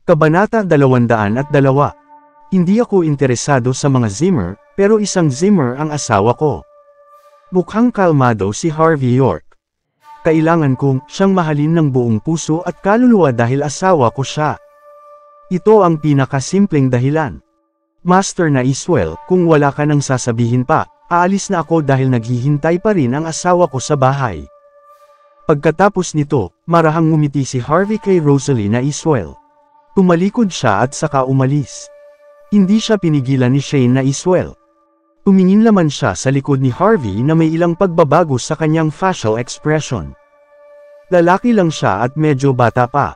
Kabanata 202. Hindi ako interesado sa mga Zimmer, pero isang Zimmer ang asawa ko. Mukhang kalmado si Harvey York. Kailangan kong siyang mahalin ng buong puso at kaluluwa dahil asawa ko siya. Ito ang pinakasimpleng dahilan. Master na Iswell, kung wala ka nang sasabihin pa, aalis na ako dahil naghihintay pa rin ang asawa ko sa bahay. Pagkatapos nito, marahang ngumiti si Harvey kay Rosalie na Iswell. Tumalikod siya at saka umalis. Hindi siya pinigilan ni Shane na Iswell. Tumingin naman siya sa likod ni Harvey na may ilang pagbabago sa kanyang facial expression. Lalaki lang siya at medyo bata pa.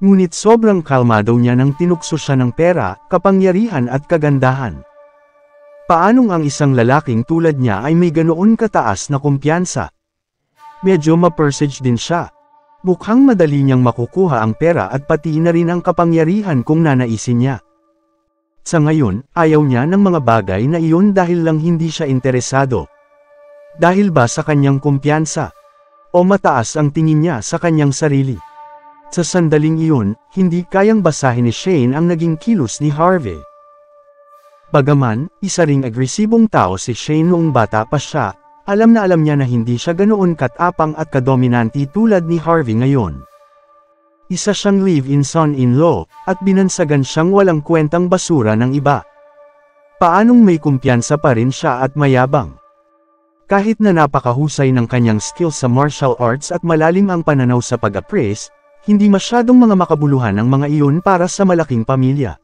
Ngunit sobrang kalmado niya nang tinukso siya ng pera, kapangyarihan at kagandahan. Paanong ang isang lalaking tulad niya ay may ganoon kataas na kumpiyansa? Medyo ma-presage din siya. Mukhang madali niyang makukuha ang pera at pati na rin ang kapangyarihan kung nanaisin niya. Sa ngayon, ayaw niya ng mga bagay na iyon dahil lang hindi siya interesado. Dahil ba sa kanyang kumpiyansa? O mataas ang tingin niya sa kanyang sarili? Sa sandaling iyon, hindi kayang basahin ni Shane ang naging kilos ni Harvey. Bagaman, isa ring agresibong tao si Shane noong bata pa siya, alam niya na hindi siya ganoon katapang at kadominanti tulad ni Harvey ngayon. Isa siyang live-in son-in-law, at binansagan siyang walang kwentang basura ng iba. Paanong may kumpiyansa pa rin siya at mayabang? Kahit na napakahusay ng kanyang skills sa martial arts at malalim ang pananaw sa pag-appraise, hindi masyadong mga makabuluhan ang mga iyon para sa malaking pamilya.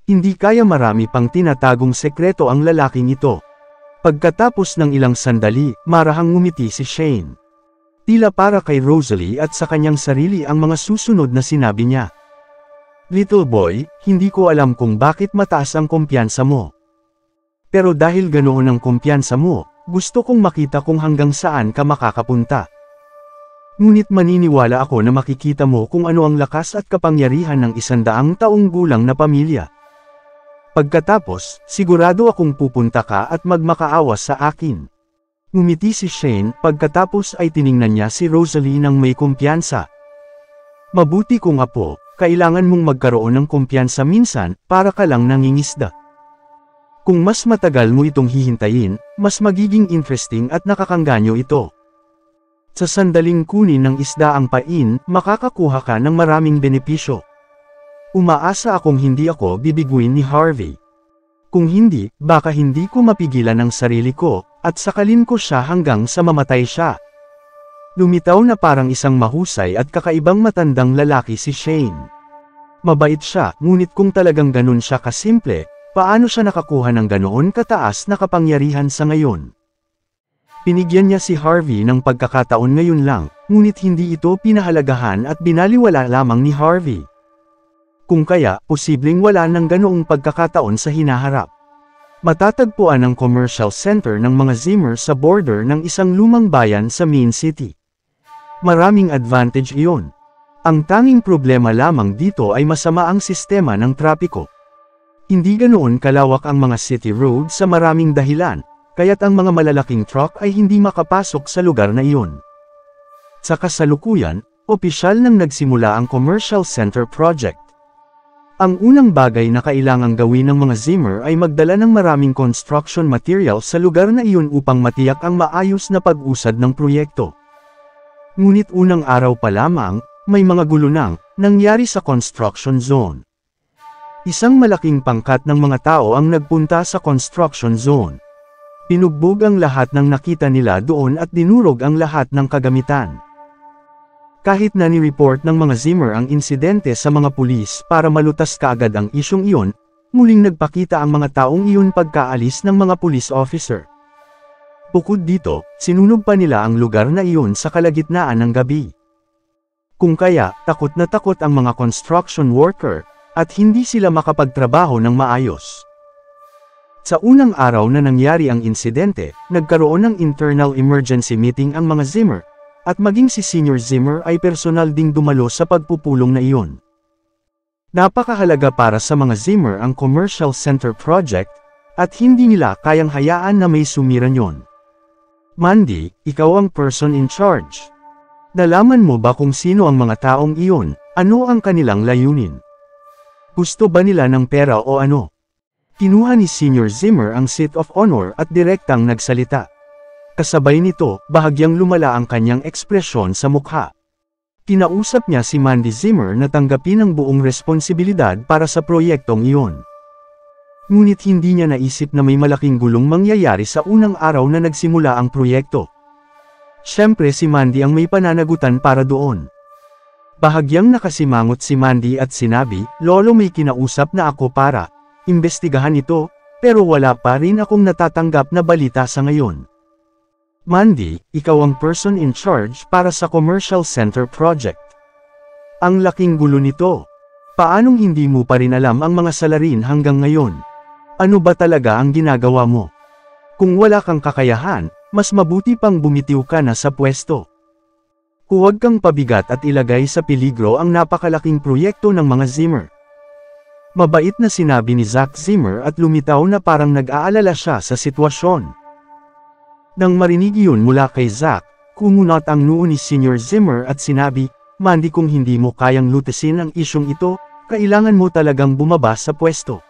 Hindi kaya marami pang tinatagong sekreto ang lalaking ito. Pagkatapos ng ilang sandali, marahang ngumiti si Shane. Tila para kay Rosalie at sa kanyang sarili ang mga susunod na sinabi niya. Little boy, hindi ko alam kung bakit mataas ang kumpiyansa mo. Pero dahil ganoon ang kumpiyansa mo, gusto kong makita kung hanggang saan ka makakapunta. Ngunit maniniwala ako na makikita mo kung ano ang lakas at kapangyarihan ng 100 taong gulang na pamilya. Pagkatapos, sigurado akong pupunta ka at magmakaawa sa akin. Ngumiti si Shane, pagkatapos ay tiningnan niya si Rosalie ng may kumpiyansa. Mabuti kung apo, kailangan mong magkaroon ng kumpiyansa minsan, para ka lang nangingisda. Kung mas matagal mo itong hihintayin, mas magiging interesting at nakakangganyo ito. Sa sandaling kunin ng isda ang pain, makakakuha ka ng maraming benepisyo. Umaasa akong hindi ako bibiguin ni Harvey. Kung hindi, baka hindi ko mapigilan ang sarili ko, at sakalin ko siya hanggang sa mamatay siya. Lumitaw na parang isang mahusay at kakaibang matandang lalaki si Shane. Mabait siya, ngunit kung talagang ganun siya kasimple, paano siya nakakuha ng ganoon kataas na kapangyarihan sa ngayon? Pinigyan niya si Harvey ng pagkakataon ngayon lang, ngunit hindi ito pinahalagahan at binaliwala lamang ni Harvey. Kung kaya, posibleng wala ng ganoong pagkakataon sa hinaharap. Matatagpuan ang commercial center ng mga Zimmer sa border ng isang lumang bayan sa Main City. Maraming advantage iyon. Ang tanging problema lamang dito ay masama ang sistema ng trapiko. Hindi ganoon kalawak ang mga city road sa maraming dahilan, kaya't ang mga malalaking truck ay hindi makapasok sa lugar na iyon. Sa kasalukuyan, opisyal nang nagsimula ang commercial center project. Ang unang bagay na kailangang gawin ng mga Zimmer ay magdala ng maraming construction material sa lugar na iyon upang matiyak ang maayos na pag-usad ng proyekto. Ngunit unang araw pa lamang, may mga gulo nang nangyari sa construction zone. Isang malaking pangkat ng mga tao ang nagpunta sa construction zone. Pinugbog ang lahat ng nakita nila doon at dinurog ang lahat ng kagamitan. Kahit na ni-report ng mga Zimmer ang insidente sa mga pulis para malutas kaagad ang isyong iyon, muling nagpakita ang mga taong iyon pagkaalis ng mga police officer. Bukod dito, sinunog pa nila ang lugar na iyon sa kalagitnaan ng gabi. Kung kaya, takot na takot ang mga construction worker, at hindi sila makapagtrabaho ng maayos. Sa unang araw na nangyari ang insidente, nagkaroon ng internal emergency meeting ang mga Zimmer, at maging si Senior Zimmer ay personal ding dumalo sa pagpupulong na iyon. Napakahalaga para sa mga Zimmer ang commercial center project, at hindi nila kayang hayaan na may sumiran yon. Mandy, ikaw ang person in charge. Nalaman mo ba kung sino ang mga taong iyon, ano ang kanilang layunin? Gusto ba nila ng pera o ano? Kinuha ni Senior Zimmer ang seat of honor at direktang nagsalita. Kasabay nito, bahagyang lumala ang kanyang ekspresyon sa mukha. Kinausap niya si Mandy Zimmer na tanggapin ang buong responsibilidad para sa proyektong iyon. Ngunit hindi niya naisip na may malaking gulong mangyayari sa unang araw na nagsimula ang proyekto. Siyempre si Mandy ang may pananagutan para doon. Bahagyang nakasimangot si Mandy at sinabi, "Lolo, may kinausap na ako para imbestigahan ito, pero wala pa rin akong natatanggap na balita sa ngayon." "Mandy, ikaw ang person in charge para sa commercial center project. Ang laking gulo nito. Paanong hindi mo pa rin alam ang mga salarin hanggang ngayon? Ano ba talaga ang ginagawa mo? Kung wala kang kakayahan, mas mabuti pang bumitiw ka na sa pwesto. Huwag kang pabigat at ilagay sa peligro ang napakalaking proyekto ng mga Zimmer." Mabait na sinabi ni Zack Zimmer at lumitaw na parang nag-aalala siya sa sitwasyon. Nang marinig iyon mula kay Zack, kumunot ang noo ni Senior Zimmer at sinabi, "Mandy, kung hindi mo kayang lutasin ang isyong ito, kailangan mo talagang bumaba sa pwesto."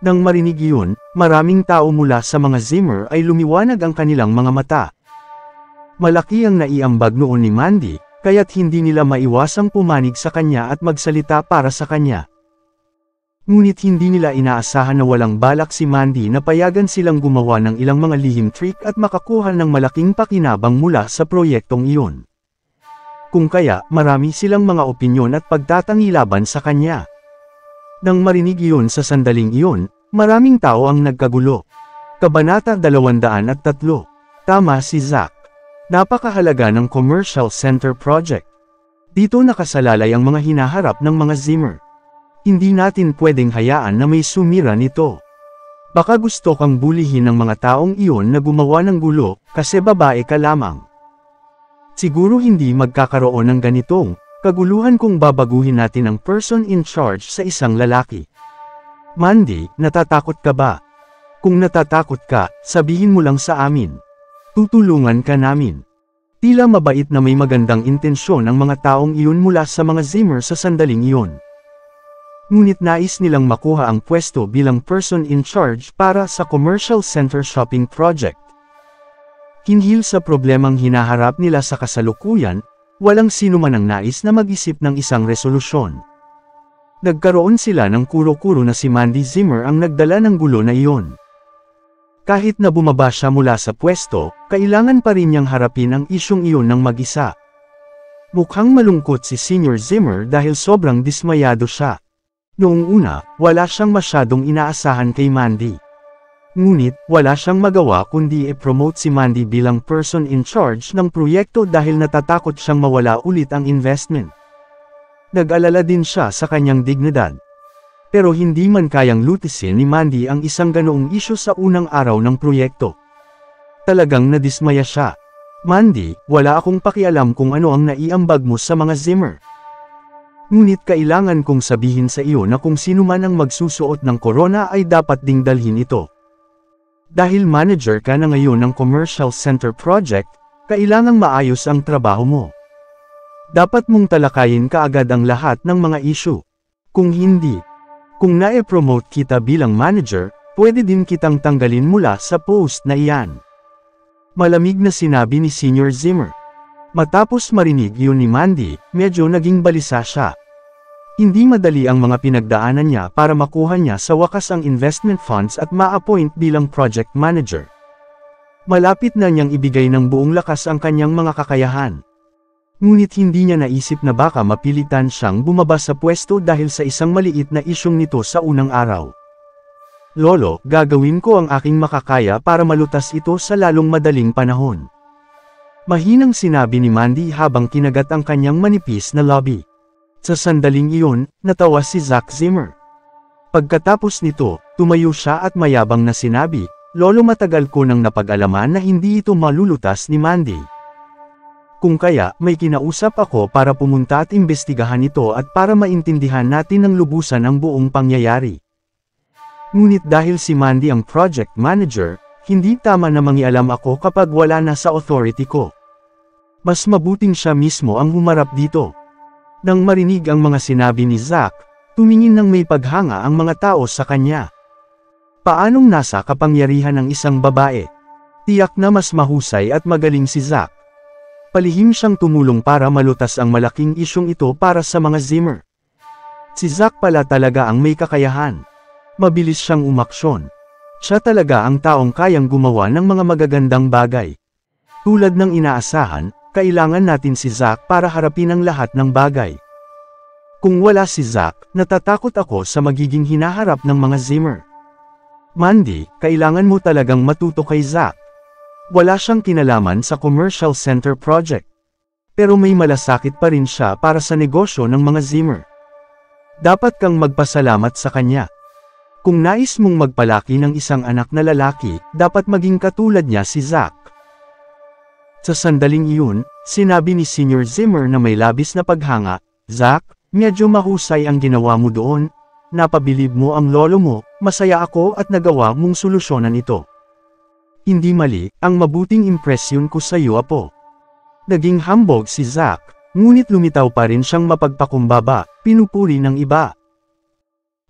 Nang marinig iyon, maraming tao mula sa mga Zimmer ay lumiwanag ang kanilang mga mata. Malaki ang naiambag noon ni Mandy, kaya't hindi nila maiwasang pumanig sa kanya at magsalita para sa kanya. Ngunit hindi nila inaasahan na walang balak si Mandy na payagan silang gumawa ng ilang mga lihim trick at makakuha ng malaking pakinabang mula sa proyektong iyon. Kung kaya, marami silang mga opinyon at pagtatangi laban sa kanya. Nang marinig iyon sa sandaling iyon, maraming tao ang nagkagulo. Kabanata 203. Tama si Zack. Napakahalaga ng commercial center project. Dito nakasalalay ang mga hinaharap ng mga Zimmer. Hindi natin pwedeng hayaan na may sumira nito. Baka gusto kang bulihin ng mga taong iyon na gumawa ng gulo, kasi babae ka lamang. Siguro hindi magkakaroon ng ganitong kaguluhan kung babaguhin natin ang person in charge sa isang lalaki. Mandy, natatakot ka ba? Kung natatakot ka, sabihin mo lang sa amin. Tutulungan ka namin. Tila mabait na may magandang intensyon ang mga taong iyon mula sa mga Zimmer sa sandaling iyon. Ngunit nais nilang makuha ang pwesto bilang person in charge para sa commercial center shopping project. Hinggil sa problemang hinaharap nila sa kasalukuyan, walang sino man ang nais na mag-isip ng isang resolusyon. Nagkaroon sila ng kuro-kuro na si Mandy Zimmer ang nagdala ng gulo na iyon. Kahit na bumaba siya mula sa pwesto, kailangan pa rin niyang harapin ang isyong iyon ng mag-isa. Mukhang malungkot si Senior Zimmer dahil sobrang dismayado siya. Noong una, wala siyang masyadong inaasahan kay Mandy. Ngunit, wala siyang magawa kundi i-promote si Mandy bilang person in charge ng proyekto dahil natatakot siyang mawala ulit ang investment. Nag-alala din siya sa kanyang dignidad. Pero hindi man kayang lutisin ni Mandy ang isang ganoong isyu sa unang araw ng proyekto. Talagang nadismaya siya. "Mandy, wala akong pakialam kung ano ang naiambag mo sa mga Zimmer. Ngunit kailangan kong sabihin sa iyo na kung sino man ang magsusuot ng korona ay dapat ding dalhin ito. Dahil manager ka na ngayon ng commercial center project, kailangang maayos ang trabaho mo. Dapat mong talakayin kaagad ang lahat ng mga issue. Kung hindi, kung na-promote kita bilang manager, pwede din kitang tanggalin mula sa post na iyan." Malamig na sinabi ni Senior Zimmer. Matapos marinig yun ni Mandy, medyo naging balisa siya. Hindi madali ang mga pinagdaanan niya para makuha niya sa wakas ang investment funds at ma-appoint bilang project manager. Malapit na niyang ibigay ng buong lakas ang kanyang mga kakayahan. Ngunit hindi niya naisip na baka mapilitan siyang bumaba sa pwesto dahil sa isang maliit na isyong nito sa unang araw. "Lolo, gagawin ko ang aking makakaya para malutas ito sa lalong madaling panahon." Mahinang sinabi ni Mandy habang kinagat ang kanyang manipis na lobby. Sa sandaling iyon, natawa si Zack Zimmer. Pagkatapos nito, tumayo siya at mayabang na sinabi, "Lolo, matagal ko nang napag-alaman na hindi ito malulutas ni Mandy. Kung kaya, may kinausap ako para pumunta at imbestigahan ito at para maintindihan natin ng lubusan ang buong pangyayari. Ngunit dahil si Mandy ang project manager, hindi tama na mangialam ako kapag wala na sa authority ko. Mas mabuting siya mismo ang humarap dito." Nang marinig ang mga sinabi ni Zack, Tumingin ng may paghanga ang mga tao sa kanya. Paanong nasa kapangyarihan ng isang babae? Tiyak na mas mahusay at magaling si Zack. Palihim siyang tumulong para malutas ang malaking isyong ito para sa mga Zimmer. Si Zack pala talaga ang may kakayahan. Mabilis siyang umaksyon. Siya talaga ang taong kayang gumawa ng mga magagandang bagay. Tulad ng inaasahan, kailangan natin si Zack para harapin ang lahat ng bagay. Kung wala si Zack, natatakot ako sa magiging hinaharap ng mga Zimmer. Mandy, kailangan mo talagang matuto kay Zack. Wala siyang kinalaman sa commercial center project. Pero may malasakit pa rin siya para sa negosyo ng mga Zimmer. Dapat kang magpasalamat sa kanya. Kung nais mong magpalaki ng isang anak na lalaki, dapat maging katulad niya si Zack. Sa sandaling iyon, sinabi ni Senior Zimmer na may labis na paghanga, "Zack, medyo mahusay ang ginawa mo doon. Napabilib mo ang lolo mo, masaya ako at nagawa mong solusyonan ito. Hindi mali, ang mabuting impresyon ko sa iyo, apo." Naging hambog si Zack, ngunit lumitaw pa rin siyang mapagpakumbaba, pinupuri ng iba.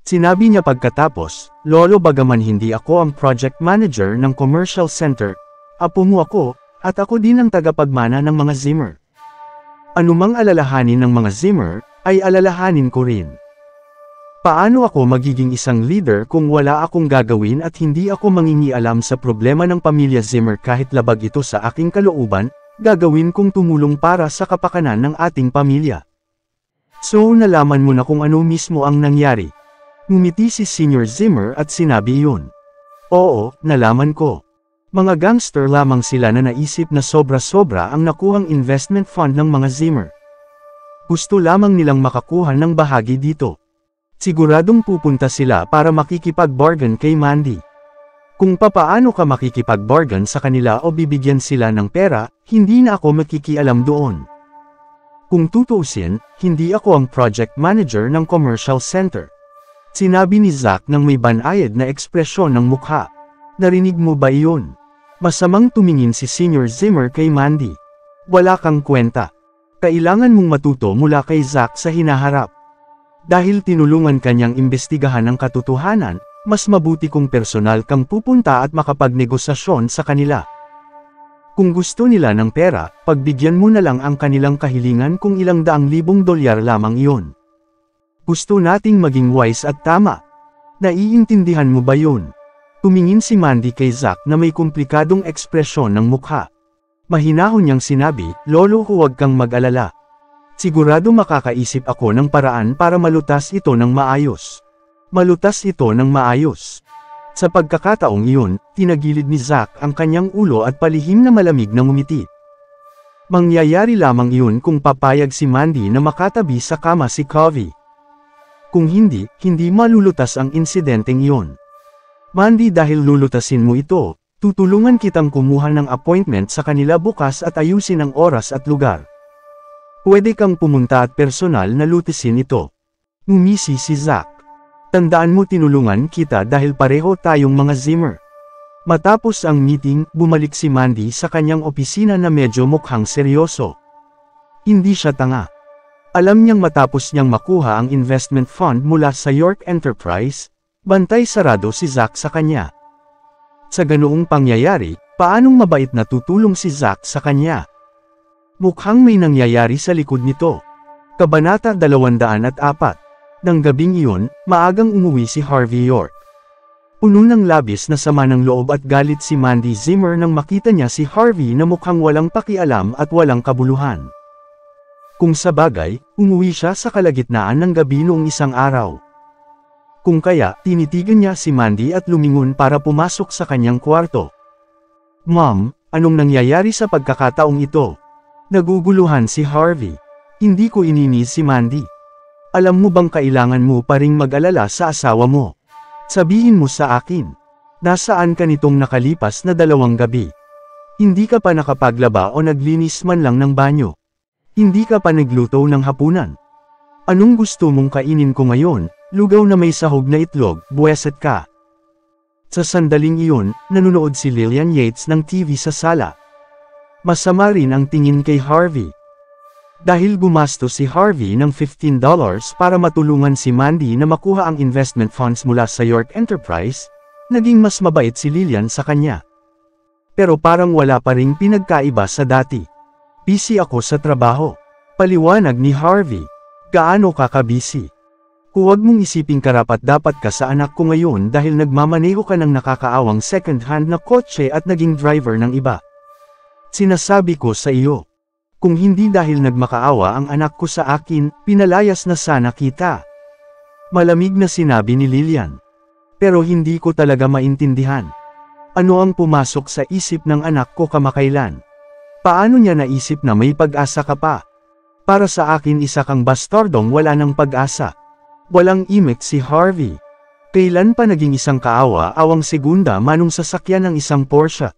Sinabi niya pagkatapos, "Lolo, bagaman hindi ako ang project manager ng commercial center, apo mo ako, at ako din ang tagapagmana ng mga Zimmer. Anumang alalahanin ng mga Zimmer, ay alalahanin ko rin. Paano ako magiging isang leader kung wala akong gagawin at hindi ako mangingialam sa problema ng pamilya Zimmer kahit labag ito sa aking kalooban, gagawin kong tumulong para sa kapakanan ng ating pamilya." So nalaman mo na kung ano mismo ang nangyari. Ngumiti si Senior Zimmer at sinabi iyon. "Oo, nalaman ko. Mga gangster lamang sila na naisip na sobra-sobra ang nakuhang investment fund ng mga Zimmer. Gusto lamang nilang makakuha ng bahagi dito. Siguradong pupunta sila para makikipag-bargain kay Mandy. Kung papaano ka makikipag-bargain sa kanila o bibigyan sila ng pera, hindi na ako makikialam doon. Kung tutuusin, hindi ako ang project manager ng commercial center." Sinabi ni Zack nang may banayad na ekspresyon ng mukha. "Narinig mo ba iyon?" Masamang tumingin si Senior Zimmer kay Mandy. "Wala kang kwenta. Kailangan mong matuto mula kay Zack sa hinaharap. Dahil tinulungan kanyang imbestigahan ang katotohanan, mas mabuti kung personal kang pupunta at makapagnegosasyon sa kanila. Kung gusto nila ng pera, pagbigyan mo na lang ang kanilang kahilingan kung ilang $100,000 lamang iyon. Gusto nating maging wise at tama. Naiintindihan mo ba yun?" Tumingin si Mandy kay Zack na may komplikadong ekspresyon ng mukha. Mahinahon niyang sinabi, "Lolo, huwag kang mag-alala. Sigurado makakaisip ako ng paraan para malutas ito ng maayos. Malutas ito ng maayos." Sa pagkakataong iyon, tinagilid ni Zack ang kanyang ulo at palihim na malamig na ngumiti. Mangyayari lamang iyon kung papayag si Mandy na makatabi sa kama si Covey. Kung hindi, hindi malulutas ang insidenteng iyon. "Mandy, dahil lulutasin mo ito, tutulungan kitang kumuha ng appointment sa kanila bukas at ayusin ang oras at lugar. Pwede kang pumunta at personal na lutisin ito." Ngumisi si Zack. "Tandaan mo, tinulungan kita dahil pareho tayong mga Zimmer." Matapos ang meeting, bumalik si Mandy sa kanyang opisina na medyo mukhang seryoso. Hindi siya tanga. Alam niyang matapos niyang makuha ang investment fund mula sa York Enterprise, bantay sarado si Zack sa kanya. Sa ganoong pangyayari, paanong mabait na tutulong si Zack sa kanya? Mukhang may nangyayari sa likod nito. Kabanata 204. Nang gabing iyon, maagang umuwi si Harvey York. Puno ng labis na sama ng loob at galit si Mandy Zimmer nang makita niya si Harvey na mukhang walang pakialam at walang kabuluhan. Kung sa bagay, umuwi siya sa kalagitnaan ng gabi noong isang araw. Kung kaya, tinitigan niya si Mandy at lumingon para pumasok sa kanyang kwarto. "Mom, anong nangyayari sa pagkakataong ito?" Naguguluhan si Harvey. "Hindi ko ininis si Mandy. Alam mo bang kailangan mo pa ring mag-alala sa asawa mo? Sabihin mo sa akin. Nasaan ka nitong nakalipas na 2 gabi? Hindi ka pa nakapaglaba o naglinis man lang ng banyo. Hindi ka pa nagluto ng hapunan. Anong gusto mong kainin ko ngayon? Lugaw na may sahog na itlog, buweset ka." Sa sandaling iyon, nanunood si Lillian Yates ng TV sa sala. Masama rin ang tingin kay Harvey. Dahil gumastos si Harvey ng $15 para matulungan si Mandy na makuha ang investment funds mula sa York Enterprise, naging mas mabait si Lillian sa kanya. Pero parang wala pa ring pinagkaiba sa dati. Busy ako sa trabaho. Paliwanag ni Harvey. Gaano ka ka-busy? Huwag mong isiping karapat-dapat ka sa anak ko ngayon dahil nagmamaneho ka ng nakakaawang second-hand na kotse at naging driver ng iba. Sinasabi ko sa iyo. Kung hindi dahil nagmakaawa ang anak ko sa akin, pinalayas na sana kita. Malamig na sinabi ni Lillian. Pero hindi ko talaga maintindihan. Ano ang pumasok sa isip ng anak ko kamakailan? Paano niya naisip na may pag-asa ka pa? Para sa akin isa kang bastardong wala ng pag-asa. Walang imik si Harvey. Kailan pa naging isang kaawa-awang segunda manong sasakyan ng isang Porsche?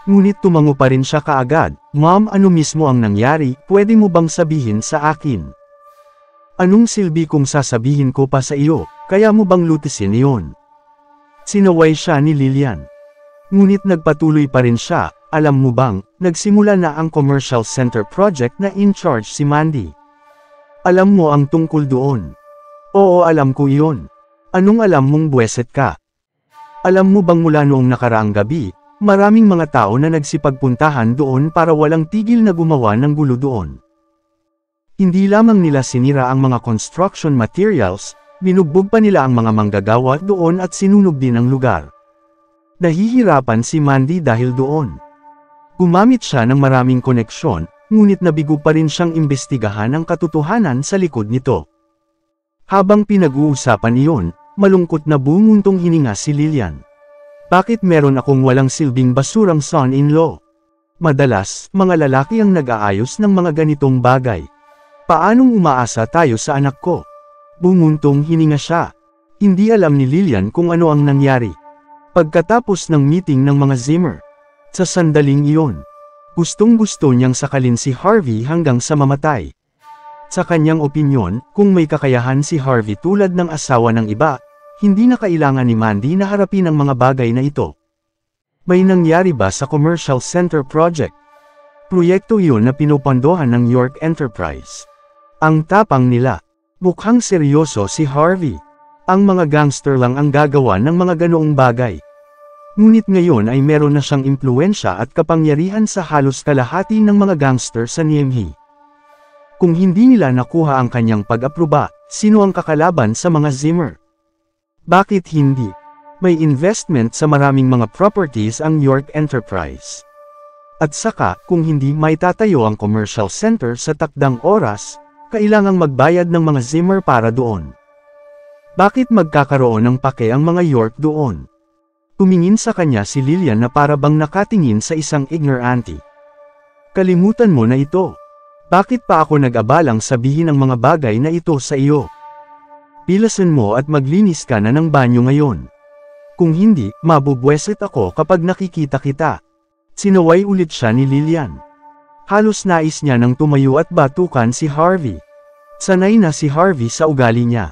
Ngunit tumango pa rin siya kaagad. Ma'am, ano mismo ang nangyari, pwede mo bang sabihin sa akin? Anong silbi kung sasabihin ko pa sa iyo, kaya mo bang lutisin iyon? Sinaway siya ni Lillian. Ngunit nagpatuloy pa rin siya, alam mo bang, nagsimula na ang commercial center project na in charge si Mandy. Alam mo ang tungkol doon. Oo, alam ko iyon. Anong alam mong buweset ka? Alam mo bang mula noong nakaraang gabi, maraming mga tao na nagsipagpuntahan doon para walang tigil na gumawa ng gulo doon. Hindi lamang nila sinira ang mga construction materials, binugbog pa nila ang mga manggagawa doon at sinunog din ang lugar. Nahihirapan si Mandy dahil doon. Gumamit siya ng maraming koneksyon, ngunit nabigo pa rin siyang imbestigahan ang katotohanan sa likod nito. Habang pinag-uusapan iyon, malungkot na bumuntong hininga si Lillian. Bakit meron akong walang silbing basurang son-in-law? Madalas, mga lalaki ang nag-aayos ng mga ganitong bagay. Paanong umaasa tayo sa anak ko? Bumuntong hininga siya. Hindi alam ni Lillian kung ano ang nangyari. Pagkatapos ng meeting ng mga Zimmer, sa sandaling iyon, gustong-gusto niyang sakalin si Harvey hanggang sa mamatay. Sa kanyang opinyon, kung may kakayahan si Harvey tulad ng asawa ng iba, hindi na kailangan ni Mandy na harapin ang mga bagay na ito. May nangyari ba sa Commercial Center Project? Proyekto iyon na pinupondohan ng York Enterprise. Ang tapang nila. Mukhang seryoso si Harvey. Ang mga gangster lang ang gagawa ng mga ganoong bagay. Ngunit ngayon ay meron na siyang impluwensya at kapangyarihan sa halos kalahati ng mga gangster sa Niemhi. Kung hindi nila nakuha ang kanyang pag-aproba, sino ang kakalaban sa mga Zimmer? Bakit hindi? May investment sa maraming mga properties ang York Enterprise. At saka, kung hindi may tatayo ang commercial center sa takdang oras, kailangang magbayad ng mga Zimmer para doon. Bakit magkakaroon ng pake ang mga York doon? Tumingin sa kanya si Lillian na para bang nakatingin sa isang ignorante. Kalimutan mo na ito. Bakit pa ako nag-abalang sabihin ang mga bagay na ito sa iyo? Pilasan mo at maglinis ka na ng banyo ngayon. Kung hindi, mabubweset ako kapag nakikita kita. Sinaway ulit siya ni Lillian. Halos nais niya nang tumayo at batukan si Harvey. Sanay na si Harvey sa ugali niya.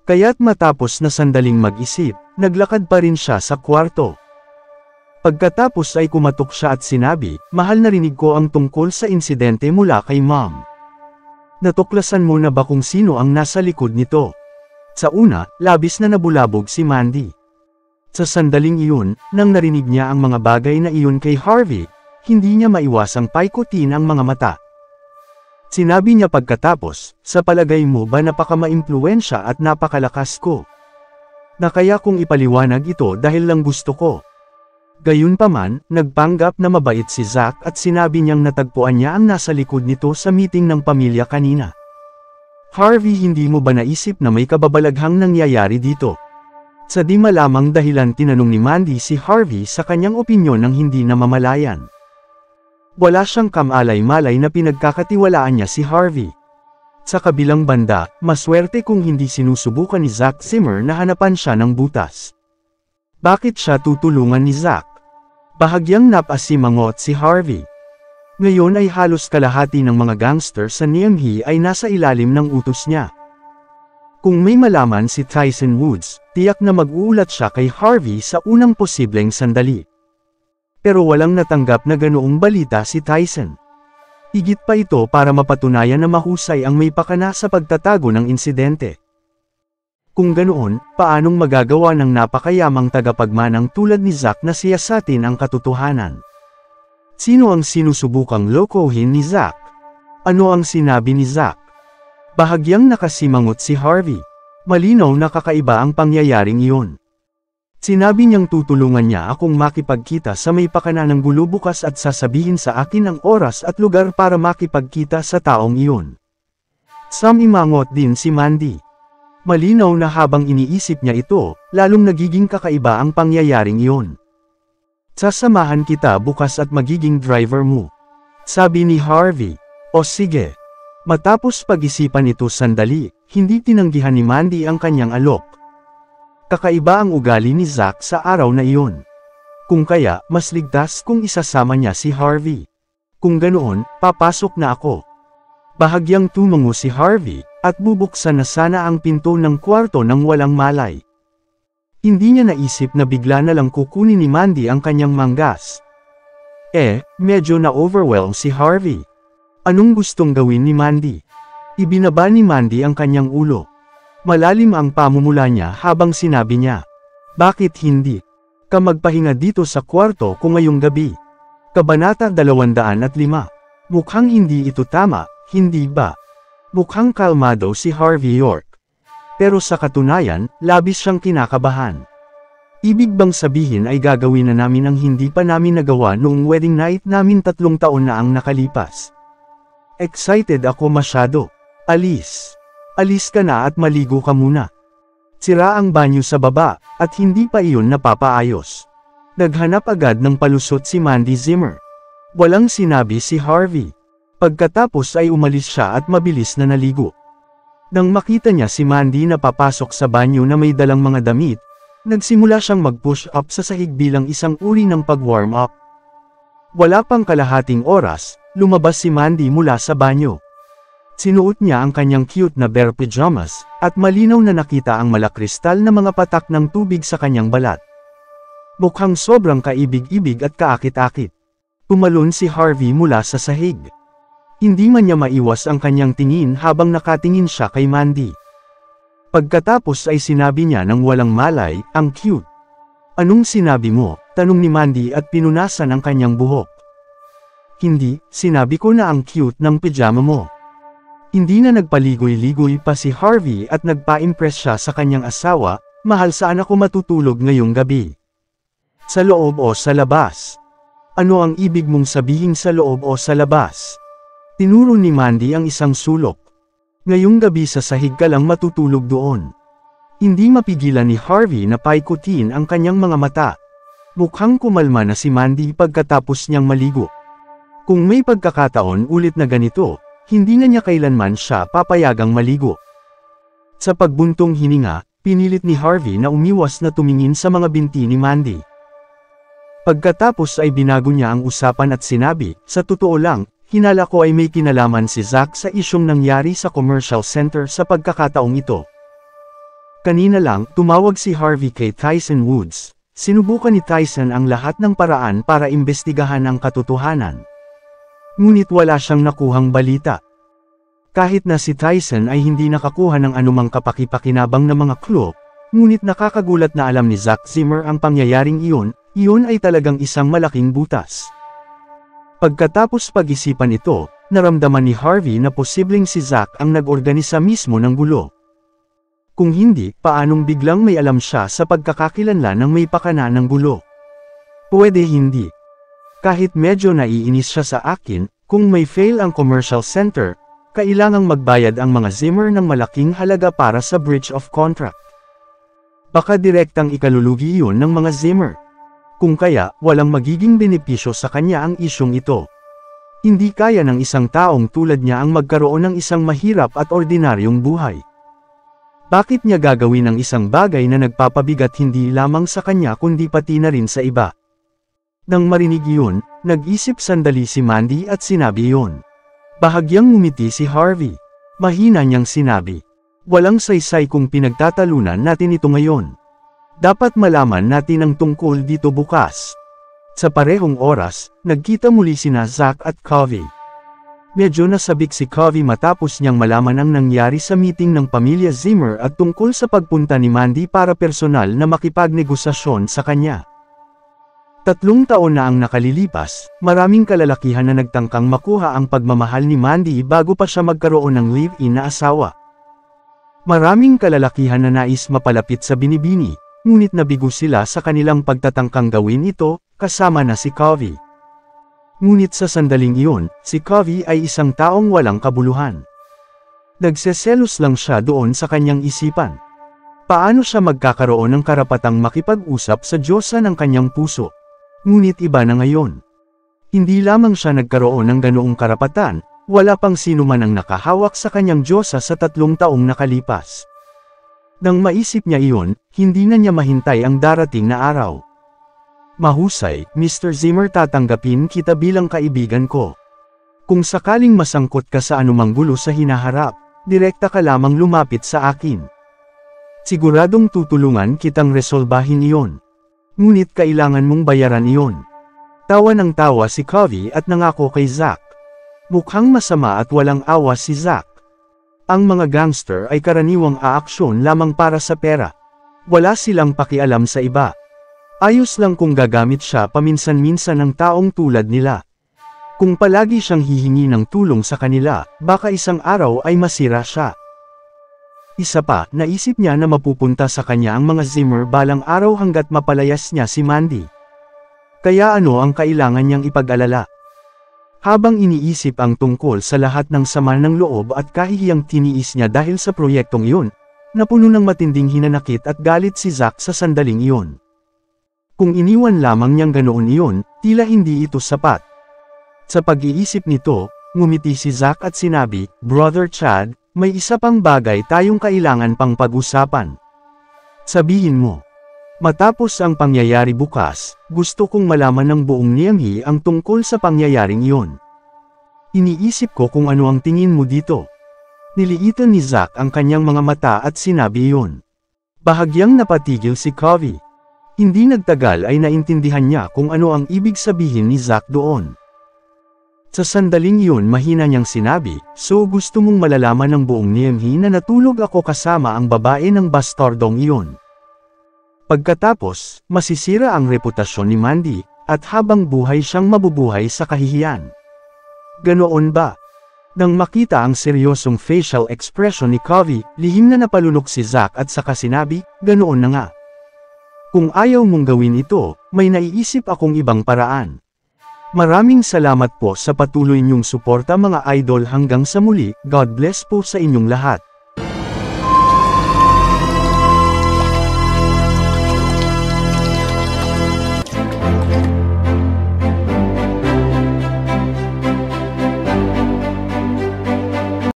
Kaya't matapos na sandaling mag-isip, naglakad pa rin siya sa kwarto. Pagkatapos ay kumatok siya at sinabi, "Mahal, narinig ko ang tungkol sa insidente mula kay Mom. Natuklasan mo na ba kung sino ang nasa likod nito?" Sa una, labis na nabulabog si Mandy. Sa sandaling iyon, nang narinig niya ang mga bagay na iyon kay Harvey, hindi niya maiwasang paikutin ang mga mata. Sinabi niya pagkatapos, "Sa palagay mo ba napaka-maimpluwensya at napakalakas ko? Na kaya kong ipaliwanag ito dahil lang gusto ko." Gayunpaman, nagpanggap na mabait si Zack at sinabi niyang natagpuan niya ang nasa likod nito sa meeting ng pamilya kanina. "Harvey, hindi mo ba naisip na may kababalaghang nangyayari dito?" Sa di malamang dahilan tinanong ni Mandy si Harvey sa kanyang opinyon ng hindi namamalayan. Wala siyang kamalay-malay na pinagkakatiwalaan niya si Harvey. Sa kabilang banda, maswerte kung hindi sinusubukan ni Zack Zimmer na hanapan siya ng butas. Bakit siya tutulungan ni Zack? Bahagyang napasimangot si Harvey. Ngayon ay halos kalahati ng mga gangster sa Niemhi ay nasa ilalim ng utos niya. Kung may malaman si Tyson Woods, tiyak na mag-uulat siya kay Harvey sa unang posibleng sandali. Pero walang natanggap na ganoong balita si Tyson. Higit pa ito para mapatunayan na mahusay ang may pakana sa pagtatago ng insidente. Kung ganoon, paanong magagawa ng napakayamang tagapagmanang tulad ni Zack na siyasatin ang katotohanan? Sino ang sinusubukang lokohin ni Zack? Ano ang sinabi ni Zack? Bahagyang nakasimangot si Harvey. Malinaw na kakaiba ang pangyayaring iyon. Sinabi niyang tutulungan niya akong makipagkita sa may pakana ng gulo bukas at sasabihin sa akin ang oras at lugar para makipagkita sa taong iyon. Sumimangot din si Mandy. Malinaw na habang iniisip niya ito, lalong nagiging kakaiba ang pangyayaring iyon. Sasamahan kita bukas at magiging driver mo. Sabi ni Harvey. O sige. Matapos pag-isipan ito sandali, hindi tinanggihan ni Mandy ang kanyang alok. Kakaiba ang ugali ni Zack sa araw na iyon. Kung kaya, mas ligtas kung isasama niya si Harvey. Kung ganoon, papasok na ako. Bahagyang tumango si Harvey, at bubuksan na sana ang pinto ng kwarto nang walang malay. Hindi niya naisip na bigla na lang kukunin ni Mandy ang kanyang manggas. Medyo na-overwhelm si Harvey. Anong gustong gawin ni Mandy? Ibinaba ni Mandy ang kanyang ulo. Malalim ang pamumula niya habang sinabi niya. Bakit hindi? Ka magpahinga dito sa kwarto ko ngayong gabi. Kabanata 205. Mukhang hindi ito tama, hindi ba? Mukhang kalmado si Harvey York. Pero sa katunayan, labis siyang kinakabahan. Ibig bang sabihin ay gagawin na namin ang hindi pa namin nagawa noong wedding night namin 3 taon na ang nakalipas. Excited ako masyado. Alis ka na at maligo ka muna. Sira ang banyo sa baba, at hindi pa iyon napapaayos. Naghanap agad ng palusot si Mandy Zimmer. Walang sinabi si Harvey. Pagkatapos ay umalis siya at mabilis na naligo. Nang makita niya si Mandy na papasok sa banyo na may dalang mga damit, nagsimula siyang mag-push up sa sahig bilang isang uri ng pag-warm up. Wala pang kalahating oras, lumabas si Mandy mula sa banyo. Sinuot niya ang kanyang cute na bear pajamas, at malinaw na nakita ang malakristal na mga patak ng tubig sa kanyang balat. Mukhang sobrang kaibig-ibig at kaakit-akit. Tumalon si Harvey mula sa sahig. Hindi man niya maiwas ang kanyang tingin habang nakatingin siya kay Mandy. Pagkatapos ay sinabi niya ng walang malay, ang cute. Anong sinabi mo? Tanong ni Mandy at pinunasan ang kanyang buhok. Hindi, sinabi ko na ang cute ng pajama mo. Hindi na nagpaligoy-ligoy pa si Harvey at nagpa-impress siya sa kanyang asawa, mahal saan ako matutulog ngayong gabi? Sa loob o sa labas? Ano ang ibig mong sabihin sa loob o sa labas? Tinuro ni Mandy ang isang sulok. Ngayong gabi sa sahig ka lang matutulog doon. Hindi mapigilan ni Harvey na paikutin ang kanyang mga mata. Mukhang kumalma na si Mandy pagkatapos niyang maligo. Kung may pagkakataon ulit na ganito, hindi na niya kailanman siya papayagang maligo. Sa pagbuntong hininga, pinilit ni Harvey na umiwas na tumingin sa mga binti ni Mandy. Pagkatapos ay binago niya ang usapan at sinabi, sa totoo lang, hinala ko ay may kinalaman si Zack sa isyong nangyari sa commercial center sa pagkakataong ito. Kanina lang, tumawag si Harvey kay Tyson Woods. Sinubukan ni Tyson ang lahat ng paraan para imbestigahan ang katotohanan. Ngunit wala siyang nakuhang balita. Kahit na si Tyson ay hindi nakakuha ng anumang kapaki-pakinabang na mga clue, ngunit nakakagulat na alam ni Zack Zimmer ang pangyayaring iyon ay talagang isang malaking butas. Pagkatapos pag-isipan ito, naramdaman ni Harvey na posibleng si Zack ang nag-organisa mismo ng gulo. Kung hindi, paanong biglang may alam siya sa pagkakakilanlan ng may pakana ng gulo? Pwede hindi. Kahit medyo naiinis siya sa akin, kung may fail ang commercial center, kailangang magbayad ang mga Zimmer ng malaking halaga para sa breach of contract. Baka direktang ikalulugi iyon ng mga Zimmer. Kung kaya, walang magiging benepisyo sa kanya ang isyong ito. Hindi kaya ng isang taong tulad niya ang magkaroon ng isang mahirap at ordinaryong buhay. Bakit niya gagawin ang isang bagay na nagpapabigat hindi lamang sa kanya kundi pati na rin sa iba? Nang marinig iyon, nag-isip sandali si Mandy at sinabi iyon. Bahagyang ngumiti si Harvey. Mahina niyang sinabi. Walang saysay kung pinagtatalunan natin ito ngayon. Dapat malaman natin ang tungkol dito bukas. Sa parehong oras, nagkita muli sina Zack at Covey. Medyo nasabik si Covey matapos niyang malaman ang nangyari sa meeting ng pamilya Zimmer at tungkol sa pagpunta ni Mandy para personal na makipagnegosasyon sa kanya. 3 taon na ang nakalilipas, maraming kalalakihan na nagtangkang makuha ang pagmamahal ni Mandy bago pa siya magkaroon ng live-in na asawa. Maraming kalalakihan na nais mapalapit sa binibini, ngunit nabigo sila sa kanilang pagtatangkang gawin ito, kasama na si Covey. Ngunit sa sandaling iyon, si Covey ay isang taong walang kabuluhan. Nagseselos lang siya doon sa kanyang isipan. Paano siya magkakaroon ng karapatang makipag-usap sa Diyosa ng kanyang puso? Ngunit iba na ngayon. Hindi lamang siya nagkaroon ng ganoong karapatan, wala pang sino man ang nakahawak sa kanyang Diyosa sa 3 taong nakalipas. Nang maisip niya iyon, hindi na niya mahintay ang darating na araw. Mahusay, Mr. Zimmer, tatanggapin kita bilang kaibigan ko. Kung sakaling masangkot ka sa anumang gulo sa hinaharap, direkta ka lamang lumapit sa akin. Siguradong tutulungan kitang resolbahin iyon. Ngunit kailangan mong bayaran iyon. Tawa ng tawa si Covey at nangako kay Zack. Mukhang masama at walang awa si Zack. Ang mga gangster ay karaniwang aaksyon lamang para sa pera. Wala silang pakialam sa iba. Ayos lang kung gagamit siya paminsan-minsan ng taong tulad nila. Kung palagi siyang hihingi ng tulong sa kanila, baka isang araw ay masira siya. Isa pa, naisip niya na mapupunta sa kanya ang mga Zimmer balang araw hanggat mapalayas niya si Mandy. Kaya ano ang kailangan niyang ipag-alala? Habang iniisip ang tungkol sa lahat ng sama ng loob at kahihiyang tiniis niya dahil sa proyektong iyon, napuno ng matinding hinanakit at galit si Zack sa sandaling iyon. Kung iniwan lamang niyang ganoon iyon, tila hindi ito sapat. Sa pag-iisip nito, ngumiti si Zack at sinabi, "Brother Chad, may isa pang bagay tayong kailangan pang pag-usapan. Sabihin mo." Matapos ang pangyayari bukas, gusto kong malaman ng buong Niamhi ang tungkol sa pangyayaring iyon. Iniisip ko kung ano ang tingin mo dito. Niliitan ni Zack ang kanyang mga mata at sinabi iyon. Bahagyang napatigil si Covey. Hindi nagtagal ay naintindihan niya kung ano ang ibig sabihin ni Zack doon. Sa sandaling iyon mahina niyang sinabi, "So gusto mong malalaman ng buong Niamhi na natulog ako kasama ang babae ng bastardong iyon." Pagkatapos, masisira ang reputasyon ni Mandy, at habang buhay siyang mabubuhay sa kahihiyan. Ganoon ba? Nang makita ang seryosong facial expression ni Covey, lihim na napalunok si Zack at saka sinabi, "Ganoon na nga. Kung ayaw mong gawin ito, may naiisip akong ibang paraan." Maraming salamat po sa patuloy niyong suporta mga idol hanggang sa muli, God bless po sa inyong lahat.